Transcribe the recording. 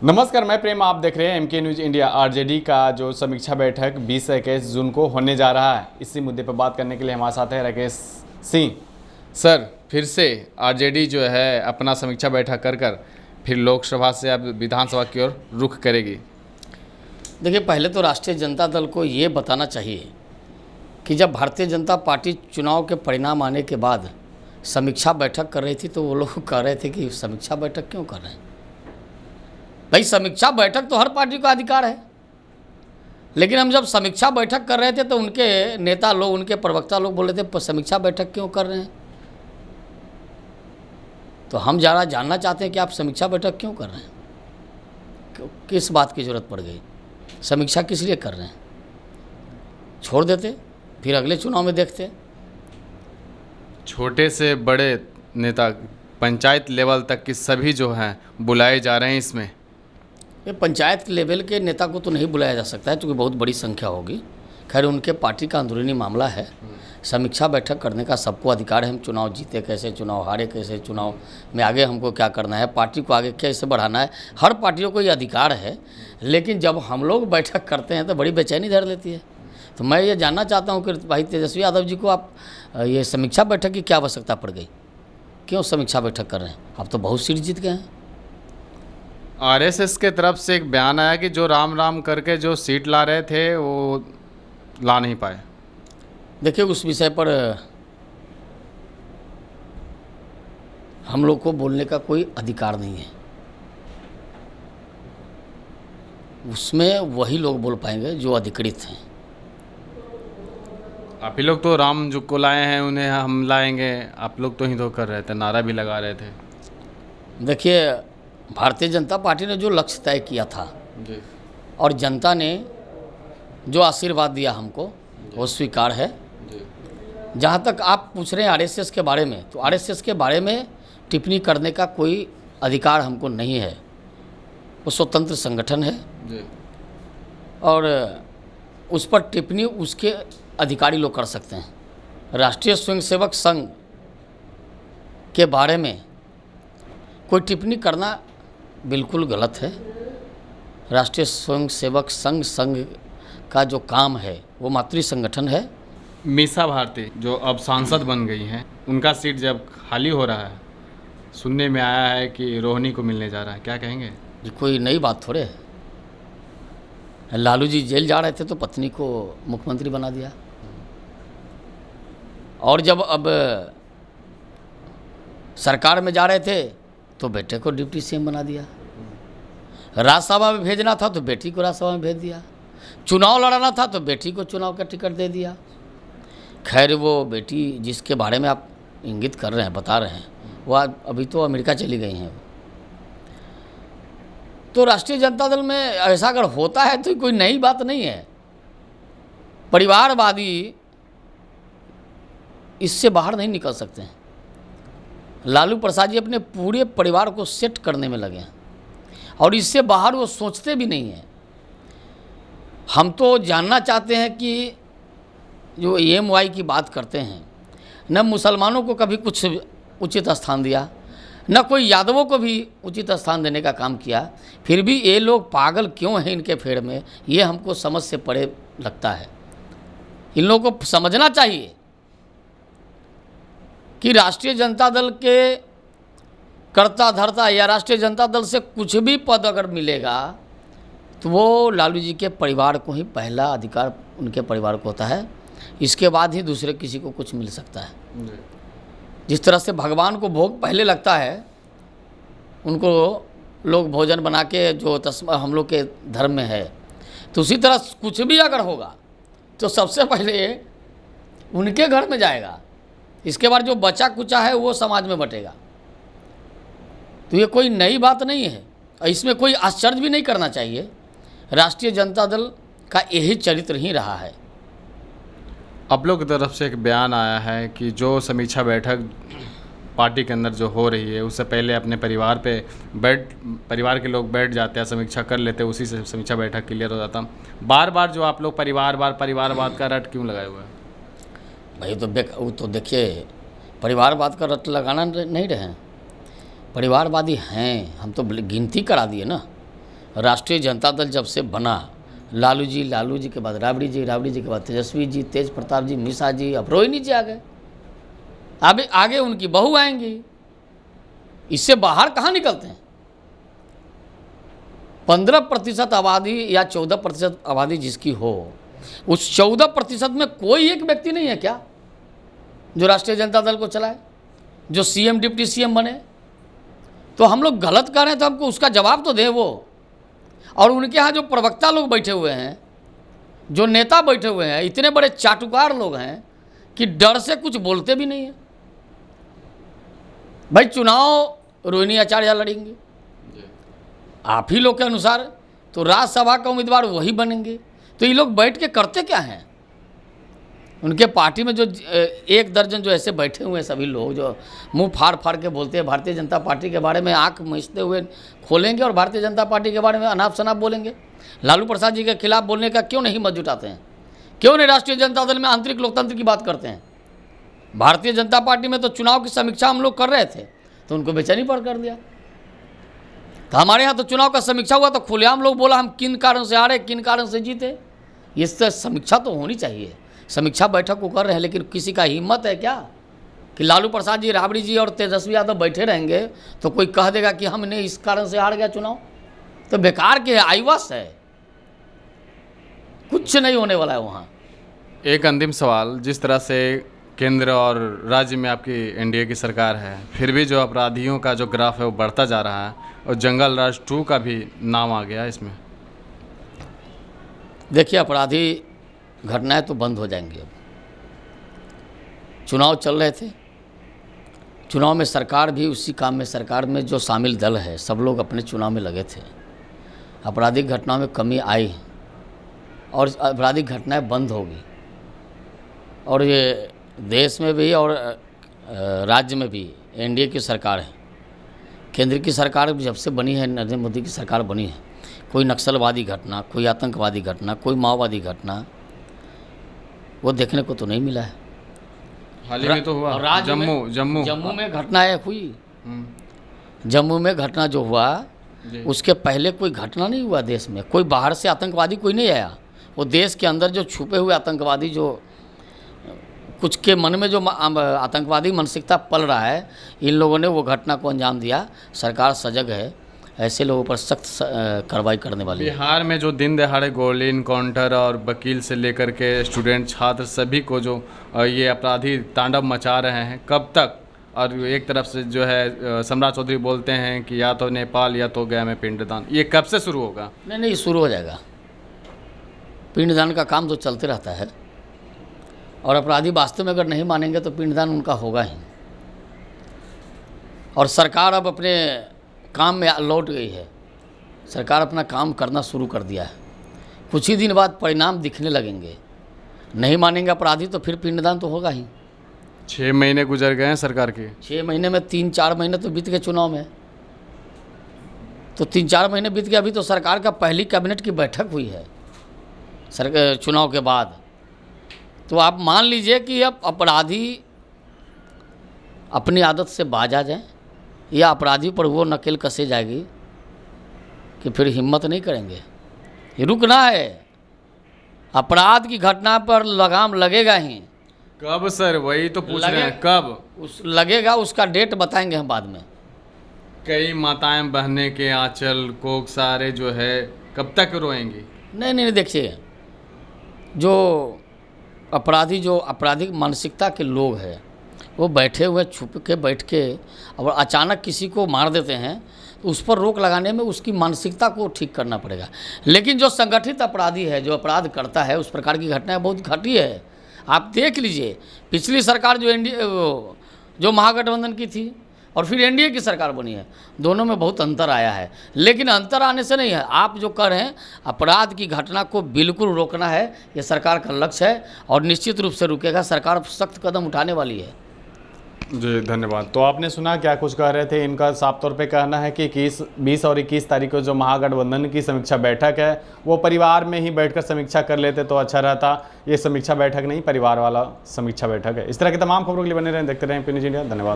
नमस्कार, मैं प्रेम। आप देख रहे हैं एमके न्यूज इंडिया। आरजेडी का जो समीक्षा बैठक 20 से 21 जून को होने जा रहा है, इसी मुद्दे पर बात करने के लिए हमारे साथ है राकेश सिंह। सर, फिर से आरजेडी जो है अपना समीक्षा बैठक कर फिर लोकसभा से अब विधानसभा की ओर रुख करेगी। देखिए, पहले तो राष्ट्रीय जनता दल को ये बताना चाहिए कि जब भारतीय जनता पार्टी चुनाव के परिणाम आने के बाद समीक्षा बैठक कर रही थी तो वो लोग कह रहे थे कि समीक्षा बैठक क्यों कर रहे हैं। भाई, समीक्षा बैठक तो हर पार्टी का अधिकार है, लेकिन हम जब समीक्षा बैठक कर रहे थे तो उनके नेता लोग, उनके प्रवक्ता लोग बोल रहे थे समीक्षा बैठक क्यों कर रहे हैं। तो हम ज़रा जानना चाहते हैं कि आप समीक्षा बैठक क्यों कर रहे हैं, किस बात की ज़रूरत पड़ गई, समीक्षा किस लिए कर रहे हैं। छोड़ देते, फिर अगले चुनाव में देखते। छोटे से बड़े नेता, पंचायत लेवल तक के सभी जो हैं बुलाए जा रहे हैं इसमें। ये पंचायत लेवल के नेता को तो नहीं बुलाया जा सकता है क्योंकि बहुत बड़ी संख्या होगी। खैर, उनके पार्टी का अंदरूनी मामला है। समीक्षा बैठक करने का सबको अधिकार है। हम चुनाव जीते कैसे, चुनाव हारे कैसे, चुनाव में आगे हमको क्या करना है, पार्टी को आगे कैसे बढ़ाना है, हर पार्टियों को ये अधिकार है। लेकिन जब हम लोग बैठक करते हैं तो बड़ी बेचैनी धर लेती है। तो मैं ये जानना चाहता हूँ कि भाई तेजस्वी यादव जी को आप ये समीक्षा बैठक की क्या आवश्यकता पड़ गई, क्यों समीक्षा बैठक कर रहे हैं। आप तो बहुत सीट जीत गए हैं। आरएसएस के तरफ से एक बयान आया कि जो राम राम करके जो सीट ला रहे थे वो ला नहीं पाए। देखिए, उस विषय पर हम लोग को बोलने का कोई अधिकार नहीं है। उसमें वही लोग बोल पाएंगे जो अधिकृत हैं। आप ही लोग तो राम जो को लाए हैं उन्हें हम लाएंगे, आप लोग तो ही तो कर रहे थे, नारा भी लगा रहे थे। देखिए, भारतीय जनता पार्टी ने जो लक्ष्य तय किया था जी, और जनता ने जो आशीर्वाद दिया हमको, वो स्वीकार है। जी। जहाँ तक आप पूछ रहे हैं आरएसएस के बारे में, तो आरएसएस के बारे में टिप्पणी करने का कोई अधिकार हमको नहीं है। वो स्वतंत्र संगठन है जी। और उस पर टिप्पणी उसके अधिकारी लोग कर सकते हैं। राष्ट्रीय स्वयंसेवक संघ के बारे में कोई टिप्पणी करना बिल्कुल गलत है। राष्ट्रीय स्वयंसेवक संघ का जो काम है वो मातृ संगठन है। मीसा भारती जो अब सांसद बन गई हैं, उनका सीट जब खाली हो रहा है, सुनने में आया है कि रोहिणी को मिलने जा रहा है, क्या कहेंगे। ये कोई नई बात थोड़े है। लालू जी जेल जा रहे थे तो पत्नी को मुख्यमंत्री बना दिया, और जब अब सरकार में जा रहे थे तो बेटे को डिप्टी सीएम बना दिया। राज्यसभा में भेजना था तो बेटी को राज्यसभा में भेज दिया। चुनाव लड़ाना था तो बेटी को चुनाव का टिकट दे दिया। खैर, वो बेटी जिसके बारे में आप इंगित कर रहे हैं, बता रहे हैं, वो अभी तो अमेरिका चली गई हैं। तो राष्ट्रीय जनता दल में ऐसा अगर होता है तो कोई नई बात नहीं है। परिवारवादी इससे बाहर नहीं निकल सकते हैं। लालू प्रसाद जी अपने पूरे परिवार को सेट करने में लगे हैं और इससे बाहर वो सोचते भी नहीं हैं। हम तो जानना चाहते हैं कि जो EMY की बात करते हैं, न मुसलमानों को कभी कुछ उचित स्थान दिया, न कोई यादवों को भी उचित स्थान देने का काम किया। फिर भी ये लोग पागल क्यों हैं इनके फेर में, ये हमको समझ से परे लगता है। इन लोगों को समझना चाहिए कि राष्ट्रीय जनता दल के कर्ता धर्ता या राष्ट्रीय जनता दल से कुछ भी पद अगर मिलेगा तो वो लालू जी के परिवार को ही पहला अधिकार उनके परिवार को होता है। इसके बाद ही दूसरे किसी को कुछ मिल सकता है। जिस तरह से भगवान को भोग पहले लगता है, उनको लोग भोजन बना के जो हम लोग के धर्म में है, तो उसी तरह कुछ भी अगर होगा तो सबसे पहले उनके घर में जाएगा। इसके बाद जो बचा कुचा है वो समाज में बटेगा। तो ये कोई नई बात नहीं है, इसमें कोई आश्चर्य भी नहीं करना चाहिए। राष्ट्रीय जनता दल का यही चरित्र ही रहा है। आप लोग की तरफ से एक बयान आया है कि जो समीक्षा बैठक पार्टी के अंदर जो हो रही है, उससे पहले अपने परिवार के लोग बैठ जाते हैं, समीक्षा कर लेते हैं, उसी से समीक्षा बैठक क्लियर हो जाता। बार बार जो आप लोग परिवारवाद का रट क्यों लगाए हुए हैं। भाई वो तो देखिए, परिवारवाद का रट लगाना नहीं रहे। परिवारवादी हैं, हम तो गिनती करा दिए ना। राष्ट्रीय जनता दल जब से बना, लालू जी के बाद राबड़ी जी के बाद तेजस्वी जी, तेज प्रताप जी, मिश्रा जी, अब रोहिणी जी आ गए। अब आगे उनकी बहू आएंगी। इससे बाहर कहाँ निकलते हैं? 15% आबादी या 14% आबादी जिसकी हो, उस 14% में कोई एक व्यक्ति नहीं है क्या जो राष्ट्रीय जनता दल को चलाए, जो सीएम डिप्टी सीएम बने? तो हम लोग गलत कर रहे हैं तो हमको उसका जवाब तो दें वो। और उनके यहाँ जो प्रवक्ता लोग बैठे हुए हैं, जो नेता बैठे हुए हैं, इतने बड़े चाटुकार लोग हैं कि डर से कुछ बोलते भी नहीं है। भाई चुनाव रोहिणी आचार्य लड़ेंगे आप ही लोग के अनुसार, तो राज्यसभा का उम्मीदवार वही बनेंगे। तो ये लोग बैठ के करते क्या हैं? उनके पार्टी में जो 1 दर्जन जो ऐसे बैठे हुए हैं सभी लोग, जो मुंह फाड़ फाड़ के बोलते हैं भारतीय जनता पार्टी के बारे में, आंख मिचते हुए खोलेंगे और भारतीय जनता पार्टी के बारे में अनाप शनाप बोलेंगे। लालू प्रसाद जी के खिलाफ बोलने का क्यों नहीं हिम्मत जुटाते हैं? क्यों नहीं राष्ट्रीय जनता दल में आंतरिक लोकतंत्र की बात करते हैं? भारतीय जनता पार्टी में तो चुनाव की समीक्षा हम लोग कर रहे थे तो उनको बेचैनी पर कर दिया। तो हमारे यहाँ तो चुनाव का समीक्षा हुआ तो खुलेआम लोग बोला हम किन कारण से हारे, किन कारण से जीते। इससे समीक्षा तो होनी चाहिए। समीक्षा बैठक को कर रहे हैं, लेकिन किसी का हिम्मत है क्या कि लालू प्रसाद जी, राबड़ी जी और तेजस्वी यादव बैठे रहेंगे तो कोई कह देगा कि हमने इस कारण से हार गया चुनाव? तो बेकार के है, आईवस है, कुछ नहीं होने वाला है वहाँ। एक अंतिम सवाल, जिस तरह से केंद्र और राज्य में आपकी एनडीए की सरकार है, फिर भी जो अपराधियों का जो ग्राफ है वो बढ़ता जा रहा है और जंगल राज 2 का भी नाम आ गया इसमें। देखिए, अपराधी घटनाएं तो बंद हो जाएंगी। अब चुनाव चल रहे थे, चुनाव में सरकार भी उसी काम में, सरकार में जो शामिल दल है सब लोग अपने चुनाव में लगे थे। आपराधिक घटनाओं में कमी आई और आपराधिक घटनाएं बंद होगी। और ये देश में भी और राज्य में भी एनडीए की सरकार है, केंद्र की सरकार जब से बनी है, नरेंद्र मोदी की सरकार बनी है, कोई नक्सलवादी घटना, कोई आतंकवादी घटना, कोई माओवादी घटना वो देखने को तो नहीं मिला है। हाल ही में तो हुआ जम्मू में घटनाएं हुई। जम्मू में घटना जो हुआ, उसके पहले कोई घटना नहीं हुआ देश में। कोई बाहर से आतंकवादी कोई नहीं आया। वो देश के अंदर जो छुपे हुए आतंकवादी, जो कुछ के मन में जो आतंकवादी मानसिकता पल रहा है, इन लोगों ने वो घटना को अंजाम दिया। सरकार सजग है, ऐसे लोगों पर सख्त कार्रवाई करने वाली है। बिहार में जो दिन दहाड़े गोली इनकाउंटर और वकील से लेकर के स्टूडेंट, छात्र, सभी को जो ये अपराधी तांडव मचा रहे हैं, कब तक? और एक तरफ से जो है सम्राट चौधरी बोलते हैं कि या तो नेपाल या तो गया में पिंडदान, ये कब से शुरू होगा? नहीं, शुरू हो जाएगा। पिंडदान का काम तो चलते रहता है और अपराधी वास्तव में अगर नहीं मानेंगे तो पिंडदान उनका होगा ही। और सरकार अब अपने काम में लौट गई है। सरकार अपना काम करना शुरू कर दिया है। कुछ ही दिन बाद परिणाम दिखने लगेंगे। नहीं मानेंगे अपराधी तो फिर पिंडदान तो होगा ही। 6 महीने गुजर गए हैं सरकार के। 6 महीने में 3-4 महीने तो बीत गए चुनाव में। तो 3-4 महीने बीत गए। अभी तो सरकार का पहली कैबिनेट की बैठक हुई है चुनाव के बाद। तो आप मान लीजिए कि अब अपराधी अपनी आदत से बाज आ जाएं, या अपराधी पर वो नकेल कसे जाएगी कि फिर हिम्मत नहीं करेंगे। ये रुकना है। अपराध की घटना पर लगाम लगेगा ही। कब सर? वही तो पूछ रहे हैं, कब लगेगा? उसका डेट बताएंगे हम बाद में। कई माताएं बहने के आंचल कोक सारे जो है कब तक रोएंगी? नहीं, देखिए, जो अपराधी, जो आपराधिक मानसिकता के लोग हैं, वो बैठे हुए छुप के बैठ के और अचानक किसी को मार देते हैं, तो उस पर रोक लगाने में उसकी मानसिकता को ठीक करना पड़ेगा। लेकिन जो संगठित अपराधी है, जो अपराध करता है, उस प्रकार की घटनाएं बहुत घटी है। आप देख लीजिए, पिछली सरकार जो महागठबंधन की थी और फिर एनडीए की सरकार बनी है, दोनों में बहुत अंतर आया है। लेकिन अंतर आने से नहीं है, आप जो कर रहे हैं, अपराध की घटना को बिल्कुल रोकना है, ये सरकार का लक्ष्य है और निश्चित रूप से रुकेगा। सरकार सख्त कदम उठाने वाली है। जी धन्यवाद। तो आपने सुना क्या कुछ कह रहे थे। इनका साफ तौर पे कहना है कि 20 और 21 तारीख को जो महागठबंधन की समीक्षा बैठक है, वो परिवार में ही बैठकर समीक्षा कर लेते तो अच्छा रहता। ये समीक्षा बैठक नहीं, परिवार वाला समीक्षा बैठक है। इस तरह की तमाम खबरों के लिए बने रहें, देखते रहें पी न्यूज़ इंडिया। धन्यवाद।